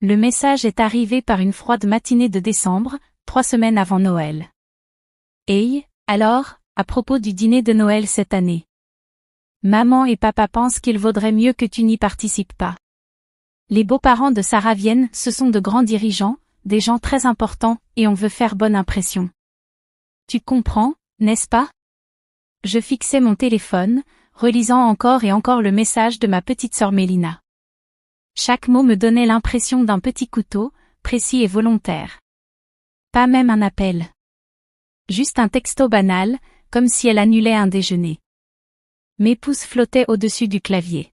Le message est arrivé par une froide matinée de décembre, 3 semaines avant Noël. Hey, alors, à propos du dîner de Noël cette année. Maman et papa pensent qu'il vaudrait mieux que tu n'y participes pas. Les beaux-parents de Sarah viennent, ce sont de grands dirigeants, des gens très importants, et on veut faire bonne impression. Tu comprends, n'est-ce pas? Je fixais mon téléphone, relisant encore et encore le message de ma petite sœur Mélina. Chaque mot me donnait l'impression d'un petit couteau, précis et volontaire. Pas même un appel. Juste un texto banal, comme si elle annulait un déjeuner. Mes pouces flottaient au-dessus du clavier.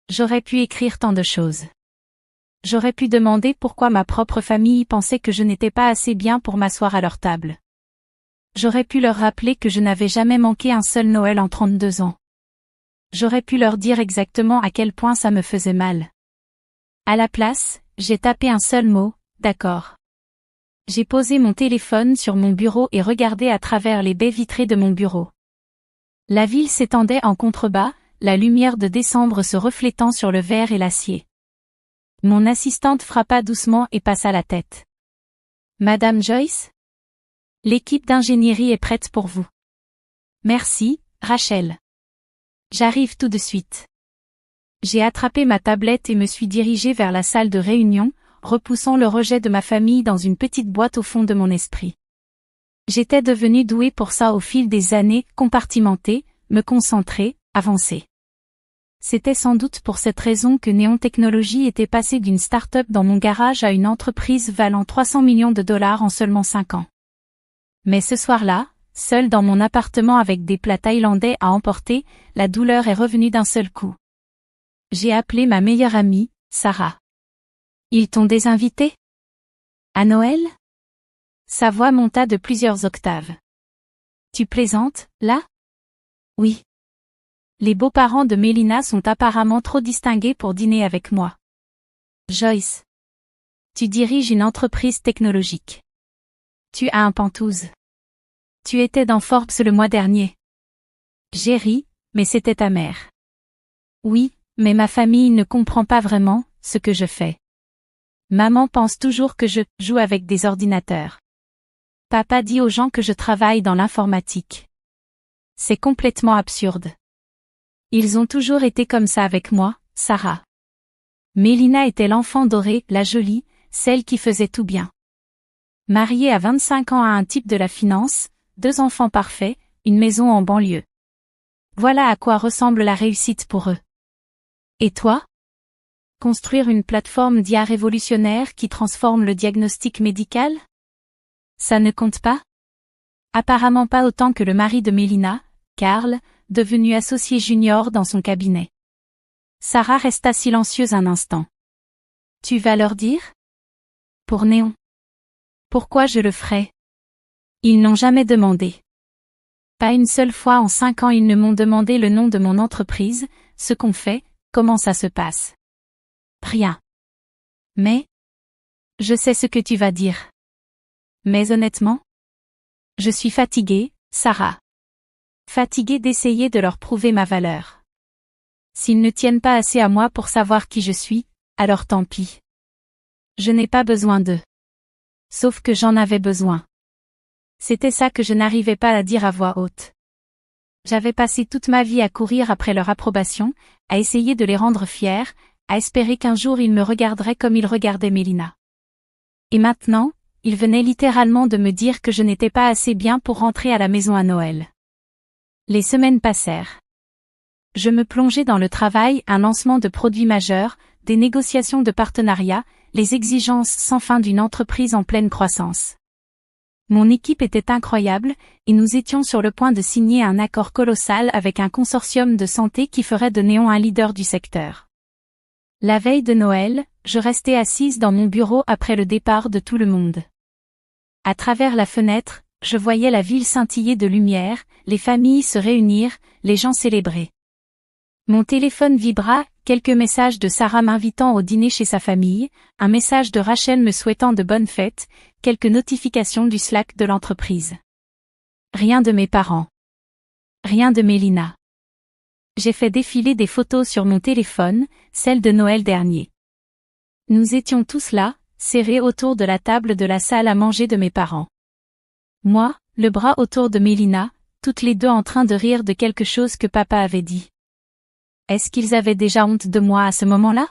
J'aurais pu écrire tant de choses. J'aurais pu demander pourquoi ma propre famille pensait que je n'étais pas assez bien pour m'asseoir à leur table. J'aurais pu leur rappeler que je n'avais jamais manqué un seul Noël en 32 ans. J'aurais pu leur dire exactement à quel point ça me faisait mal. À la place, j'ai tapé un seul mot, d'accord. J'ai posé mon téléphone sur mon bureau et regardé à travers les baies vitrées de mon bureau. La ville s'étendait en contrebas, la lumière de décembre se reflétant sur le verre et l'acier. Mon assistante frappa doucement et passa la tête. Madame Joyce? L'équipe d'ingénierie est prête pour vous. Merci, Rachel. J'arrive tout de suite. J'ai attrapé ma tablette et me suis dirigée vers la salle de réunion, repoussant le rejet de ma famille dans une petite boîte au fond de mon esprit. J'étais devenue douée pour ça au fil des années, compartimenter, me concentrer, avancer. C'était sans doute pour cette raison que Néon Technologies était passé d'une start-up dans mon garage à une entreprise valant 300 millions de dollars en seulement 5 ans. Mais ce soir-là, seule dans mon appartement avec des plats thaïlandais à emporter, la douleur est revenue d'un seul coup. J'ai appelé ma meilleure amie, Sarah. Ils t'ont désinvité? À Noël? Sa voix monta de plusieurs octaves. Tu plaisantes, là? Oui. Les beaux-parents de Mélina sont apparemment trop distingués pour dîner avec moi. Joyce. Tu diriges une entreprise technologique. Tu as un pantouse. Tu étais dans Forbes le mois dernier. J'ai ri, mais c'était ta mère. Oui, mais ma famille ne comprend pas vraiment ce que je fais. Maman pense toujours que je joue avec des ordinateurs. Papa dit aux gens que je travaille dans l'informatique. C'est complètement absurde. Ils ont toujours été comme ça avec moi, Sarah. Mélina était l'enfant doré, la jolie, celle qui faisait tout bien. Mariée à 25 ans à un type de la finance, 2 enfants parfaits, une maison en banlieue. Voilà à quoi ressemble la réussite pour eux. Et toi? Construire une plateforme d'IA révolutionnaire qui transforme le diagnostic médical? Ça ne compte pas? Apparemment pas autant que le mari de Mélina, Karl, devenu associé junior dans son cabinet. Sarah resta silencieuse un instant. Tu vas leur dire? Pour Néon. Pourquoi je le ferais? Ils n'ont jamais demandé. Pas une seule fois en 5 ans ils ne m'ont demandé le nom de mon entreprise, ce qu'on fait, comment ça se passe. Rien. Mais? Je sais ce que tu vas dire. Mais honnêtement? Je suis fatiguée, Sarah. Fatiguée d'essayer de leur prouver ma valeur. S'ils ne tiennent pas assez à moi pour savoir qui je suis, alors tant pis. Je n'ai pas besoin d'eux. Sauf que j'en avais besoin. C'était ça que je n'arrivais pas à dire à voix haute. J'avais passé toute ma vie à courir après leur approbation, à essayer de les rendre fiers, à espérer qu'un jour ils me regarderaient comme ils regardaient Mélina. Et maintenant, ils venaient littéralement de me dire que je n'étais pas assez bien pour rentrer à la maison à Noël. Les semaines passèrent. Je me plongeais dans le travail, un lancement de produits majeurs, des négociations de partenariat, les exigences sans fin d'une entreprise en pleine croissance. Mon équipe était incroyable, et nous étions sur le point de signer un accord colossal avec un consortium de santé qui ferait de Néon un leader du secteur. La veille de Noël, je restais assise dans mon bureau après le départ de tout le monde. À travers la fenêtre, je voyais la ville scintiller de lumière, les familles se réunir, les gens célébrer. Mon téléphone vibra, quelques messages de Sarah m'invitant au dîner chez sa famille, un message de Rachel me souhaitant de bonnes fêtes, quelques notifications du Slack de l'entreprise. Rien de mes parents. Rien de Mélina. J'ai fait défiler des photos sur mon téléphone, celles de Noël dernier. Nous étions tous là, serrés autour de la table de la salle à manger de mes parents. Moi, le bras autour de Mélina, toutes les deux en train de rire de quelque chose que papa avait dit. Est-ce qu'ils avaient déjà honte de moi à ce moment-là?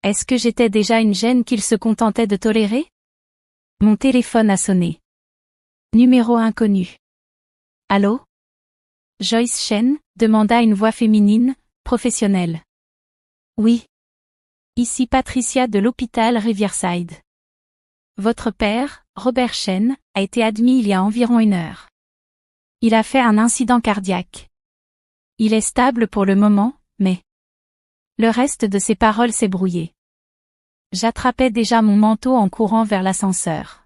Est-ce que j'étais déjà une gêne qu'ils se contentaient de tolérer? Mon téléphone a sonné. Numéro inconnu. Allô? Joyce Chen, demanda une voix féminine, professionnelle. Oui. Ici Patricia de l'hôpital Riverside. Votre père, Robert Chen, a été admis il y a environ 1 heure. Il a fait un incident cardiaque. Il est stable pour le moment, mais... Le reste de ses paroles s'est brouillé. J'attrapais déjà mon manteau en courant vers l'ascenseur.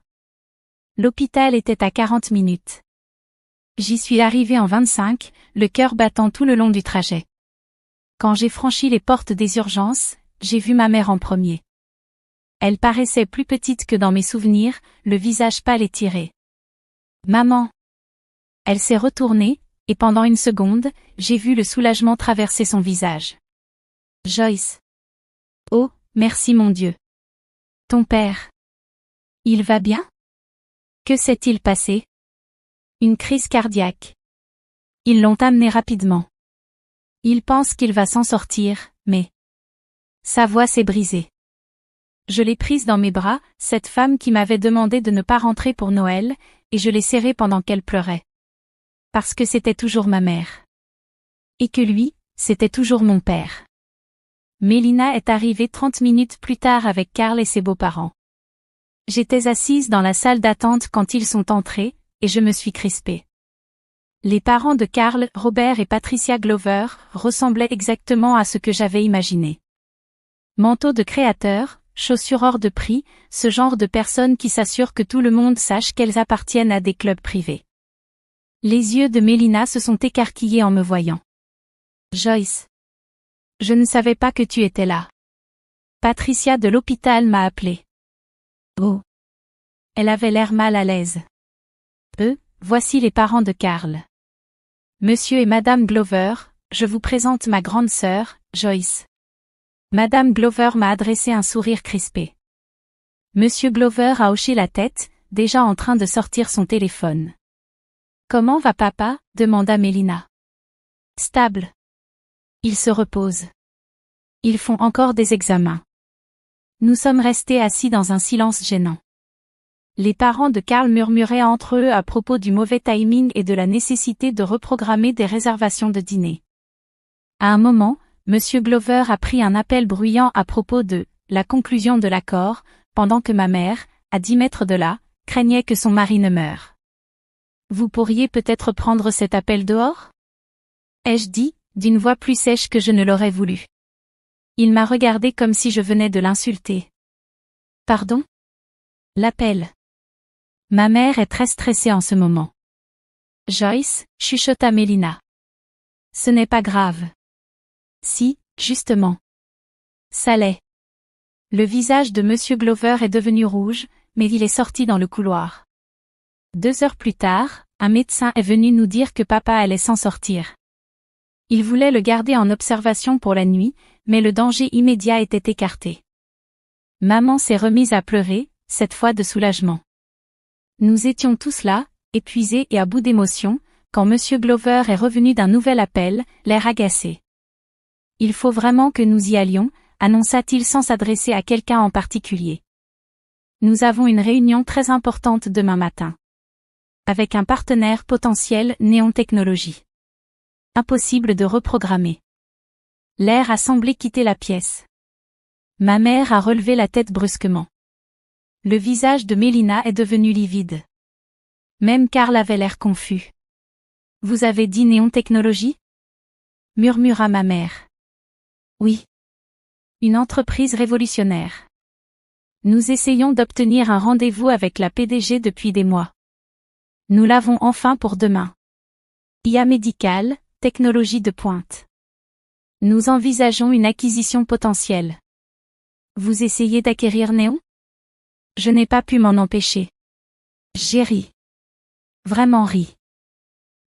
L'hôpital était à 40 minutes. J'y suis arrivé en 25, le cœur battant tout le long du trajet. Quand j'ai franchi les portes des urgences, j'ai vu ma mère en premier. Elle paraissait plus petite que dans mes souvenirs, le visage pâle et tiré. Maman! Elle s'est retournée, et pendant 1 seconde, j'ai vu le soulagement traverser son visage. Joyce. Oh, merci mon Dieu. Ton père. Il va bien? Que s'est-il passé? Une crise cardiaque. Ils l'ont amené rapidement. Il pense qu'il va s'en sortir, mais... Sa voix s'est brisée. Je l'ai prise dans mes bras, cette femme qui m'avait demandé de ne pas rentrer pour Noël, et je l'ai serrée pendant qu'elle pleurait. Parce que c'était toujours ma mère. Et que lui, c'était toujours mon père. Mélina est arrivée 30 minutes plus tard avec Karl et ses beaux-parents. J'étais assise dans la salle d'attente quand ils sont entrés, et je me suis crispée. Les parents de Karl, Robert et Patricia Glover, ressemblaient exactement à ce que j'avais imaginé. Manteau de créateur, chaussures hors de prix, ce genre de personnes qui s'assurent que tout le monde sache qu'elles appartiennent à des clubs privés. Les yeux de Mélina se sont écarquillés en me voyant. Joyce. Je ne savais pas que tu étais là. Patricia de l'hôpital m'a appelée. Oh. Elle avait l'air mal à l'aise. Voici les parents de Karl. Monsieur et Madame Glover, je vous présente ma grande sœur, Joyce. Madame Glover m'a adressé un sourire crispé. Monsieur Glover a hoché la tête, déjà en train de sortir son téléphone. Comment va papa? Demanda Mélina. Stable. Il se repose. Ils font encore des examens. Nous sommes restés assis dans un silence gênant. Les parents de Karl murmuraient entre eux à propos du mauvais timing et de la nécessité de reprogrammer des réservations de dîner. À un moment, Monsieur Glover a pris un appel bruyant à propos de la conclusion de l'accord, pendant que ma mère, à 10 mètres de là, craignait que son mari ne meure. Vous pourriez peut-être prendre cet appel dehors? Ai-je dit, d'une voix plus sèche que je ne l'aurais voulu. Il m'a regardé comme si je venais de l'insulter. Pardon? L'appel. Ma mère est très stressée en ce moment. Joyce, chuchota Mélina. Ce n'est pas grave. Si, justement. Ça l'est. Le visage de Monsieur Glover est devenu rouge, mais il est sorti dans le couloir. 2 heures plus tard, un médecin est venu nous dire que papa allait s'en sortir. Il voulait le garder en observation pour la nuit, mais le danger immédiat était écarté. Maman s'est remise à pleurer, cette fois de soulagement. Nous étions tous là, épuisés et à bout d'émotion, quand Monsieur Glover est revenu d'un nouvel appel, l'air agacé. Il faut vraiment que nous y allions, annonça-t-il sans s'adresser à quelqu'un en particulier. Nous avons une réunion très importante demain matin. Avec un partenaire potentiel Néon Technologies. Impossible de reprogrammer. L'air a semblé quitter la pièce. Ma mère a relevé la tête brusquement. Le visage de Mélina est devenu livide. Même Karl avait l'air confus. Vous avez dit Néon Technologies? Murmura ma mère. Oui. Une entreprise révolutionnaire. Nous essayons d'obtenir un rendez-vous avec la PDG depuis des mois. Nous l'avons enfin pour demain. IA médicale, technologie de pointe. Nous envisageons une acquisition potentielle. Vous essayez d'acquérir Néon? Je n'ai pas pu m'en empêcher. J'ai ri. Vraiment ri.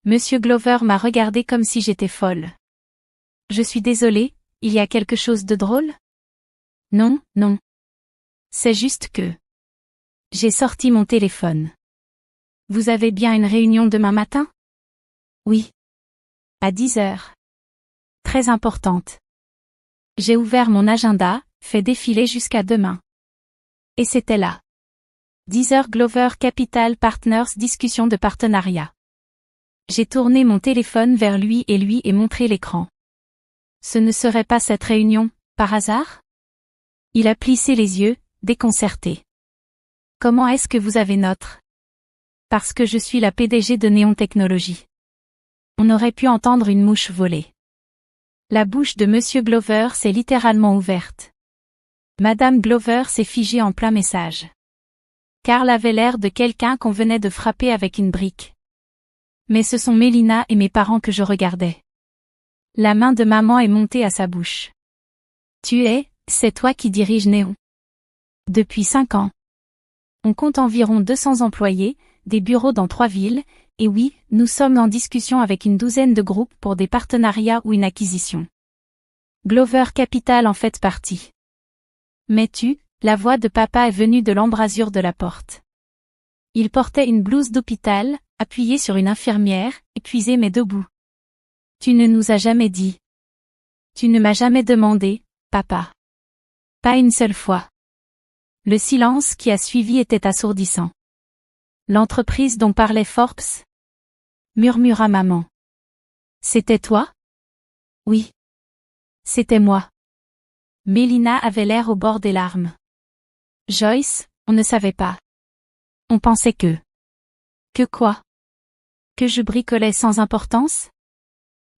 Monsieur Glover m'a regardé comme si j'étais folle. Je suis désolée, il y a quelque chose de drôle? Non, non. C'est juste que... J'ai sorti mon téléphone. Vous avez bien une réunion demain matin? Oui. À 10 heures. Très importante. J'ai ouvert mon agenda, fait défiler jusqu'à demain. Et c'était là. 10 heures Glover Capital Partners discussion de partenariat. J'ai tourné mon téléphone vers lui et montré l'écran. Ce ne serait pas cette réunion, par hasard? Il a plissé les yeux, déconcerté. Comment est-ce que vous avez notre? Parce que je suis la PDG de Néon Technologies. On aurait pu entendre une mouche voler. La bouche de Monsieur Glover s'est littéralement ouverte. Madame Glover s'est figée en plein message. Carl avait l'air de quelqu'un qu'on venait de frapper avec une brique. Mais ce sont Mélina et mes parents que je regardais. La main de maman est montée à sa bouche. C'est toi qui diriges Néon. Depuis 5 ans. On compte environ 200 employés, des bureaux dans 3 villes, et oui, nous sommes en discussion avec une douzaine de groupes pour des partenariats ou une acquisition. Glover Capital en fait partie. Mais la voix de papa est venue de l'embrasure de la porte. Il portait une blouse d'hôpital, appuyé sur une infirmière, épuisé mais debout. Tu ne nous as jamais dit. Tu ne m'as jamais demandé, papa. Pas une seule fois. Le silence qui a suivi était assourdissant. L'entreprise dont parlait Forbes? Murmura maman. C'était toi? Oui. C'était moi. Mélina avait l'air au bord des larmes. Joyce, on ne savait pas. On pensait que... Que quoi? Que je bricolais sans importance?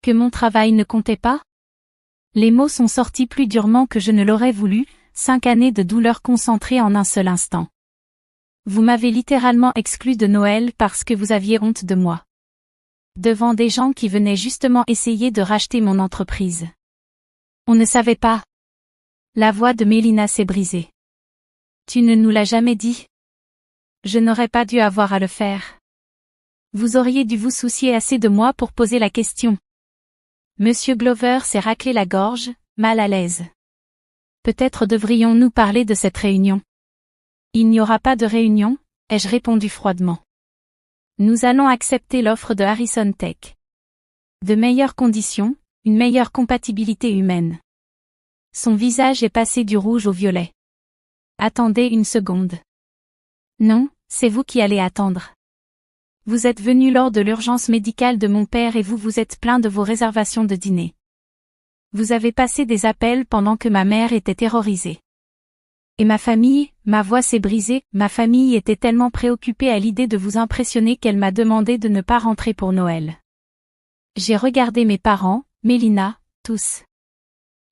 Que mon travail ne comptait pas? Les mots sont sortis plus durement que je ne l'aurais voulu, 5 années de douleur concentrées en un seul instant. Vous m'avez littéralement exclu de Noël parce que vous aviez honte de moi. Devant des gens qui venaient justement essayer de racheter mon entreprise. On ne savait pas. La voix de Mélina s'est brisée. Tu ne nous l'as jamais dit. Je n'aurais pas dû avoir à le faire. Vous auriez dû vous soucier assez de moi pour poser la question. Monsieur Glover s'est raclé la gorge, mal à l'aise. Peut-être devrions-nous parler de cette réunion. Il n'y aura pas de réunion, ai-je répondu froidement. Nous allons accepter l'offre de Harrison Tech. De meilleures conditions, une meilleure compatibilité humaine. Son visage est passé du rouge au violet. Attendez une seconde. Non, c'est vous qui allez attendre. Vous êtes venu lors de l'urgence médicale de mon père et vous vous êtes plaint de vos réservations de dîner. Vous avez passé des appels pendant que ma mère était terrorisée. Et ma famille, ma voix s'est brisée, ma famille était tellement préoccupée à l'idée de vous impressionner qu'elle m'a demandé de ne pas rentrer pour Noël. J'ai regardé mes parents, Mélina, tous.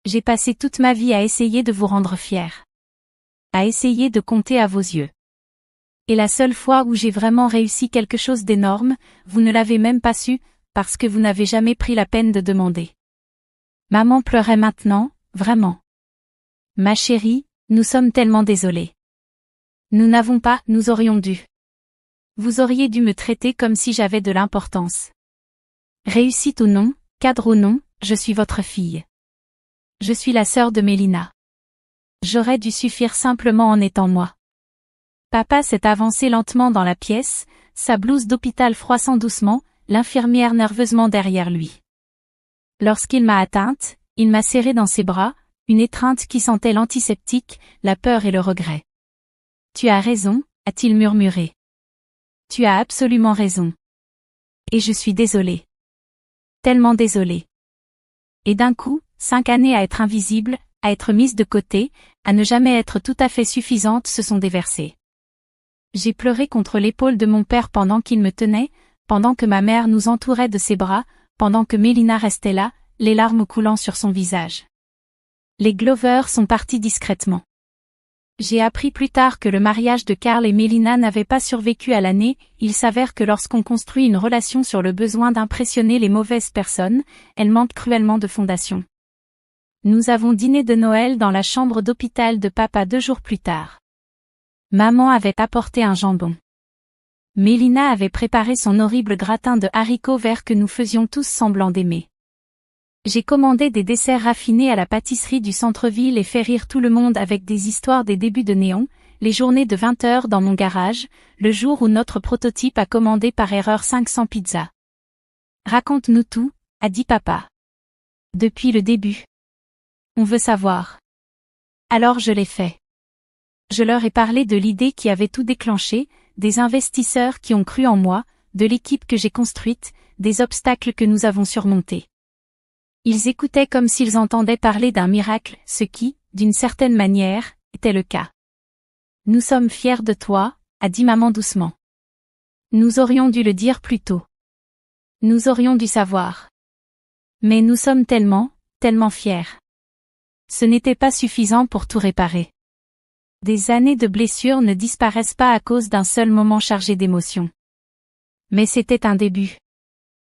J'ai passé toute ma vie à essayer de vous rendre fiers. À essayer de compter à vos yeux. Et la seule fois où j'ai vraiment réussi quelque chose d'énorme, vous ne l'avez même pas su, parce que vous n'avez jamais pris la peine de demander. Maman pleurait maintenant, vraiment. Ma chérie, nous sommes tellement désolés. Nous n'avons pas, nous aurions dû. Vous auriez dû me traiter comme si j'avais de l'importance. Réussite ou non, cadre ou non, je suis votre fille. Je suis la sœur de Mélina. J'aurais dû suffire simplement en étant moi. Papa s'est avancé lentement dans la pièce, sa blouse d'hôpital froissant doucement, l'infirmière nerveusement derrière lui. Lorsqu'il m'a atteinte, il m'a serrée dans ses bras, une étreinte qui sentait l'antiseptique, la peur et le regret. Tu as raison, a-t-il murmuré. Tu as absolument raison. Et je suis désolée. Tellement désolée. Et d'un coup, 5 années à être invisible, à être mise de côté, à ne jamais être tout à fait suffisante se sont déversées. J'ai pleuré contre l'épaule de mon père pendant qu'il me tenait, pendant que ma mère nous entourait de ses bras, pendant que Mélina restait là, les larmes coulant sur son visage. Les Glover sont partis discrètement. J'ai appris plus tard que le mariage de Carl et Mélina n'avait pas survécu à l'année, il s'avère que lorsqu'on construit une relation sur le besoin d'impressionner les mauvaises personnes, elle manque cruellement de fondation. Nous avons dîné de Noël dans la chambre d'hôpital de papa 2 jours plus tard. Maman avait apporté un jambon. Mélina avait préparé son horrible gratin de haricots verts que nous faisions tous semblant d'aimer. J'ai commandé des desserts raffinés à la pâtisserie du centre-ville et fait rire tout le monde avec des histoires des débuts de néon, les journées de 20 heures dans mon garage, le jour où notre prototype a commandé par erreur 500 pizzas. Raconte-nous tout, a dit papa. Depuis le début. On veut savoir. Alors je l'ai fait. Je leur ai parlé de l'idée qui avait tout déclenché, des investisseurs qui ont cru en moi, de l'équipe que j'ai construite, des obstacles que nous avons surmontés. Ils écoutaient comme s'ils entendaient parler d'un miracle, ce qui, d'une certaine manière, était le cas. Nous sommes fiers de toi, a dit maman doucement. Nous aurions dû le dire plus tôt. Nous aurions dû savoir. Mais nous sommes tellement, tellement fiers. Ce n'était pas suffisant pour tout réparer. Des années de blessures ne disparaissent pas à cause d'un seul moment chargé d'émotions. Mais c'était un début.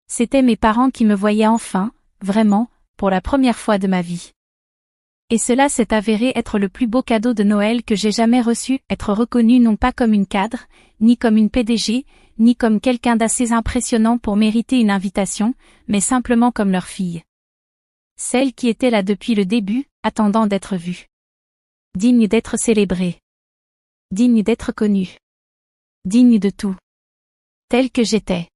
C'étaient mes parents qui me voyaient enfin, vraiment, pour la première fois de ma vie. Et cela s'est avéré être le plus beau cadeau de Noël que j'ai jamais reçu, être reconnu non pas comme une cadre, ni comme une PDG, ni comme quelqu'un d'assez impressionnant pour mériter une invitation, mais simplement comme leur fille. Celle qui était là depuis le début, attendant d'être vue. Digne d'être célébrée. Digne d'être connue. Digne de tout. Telle que j'étais.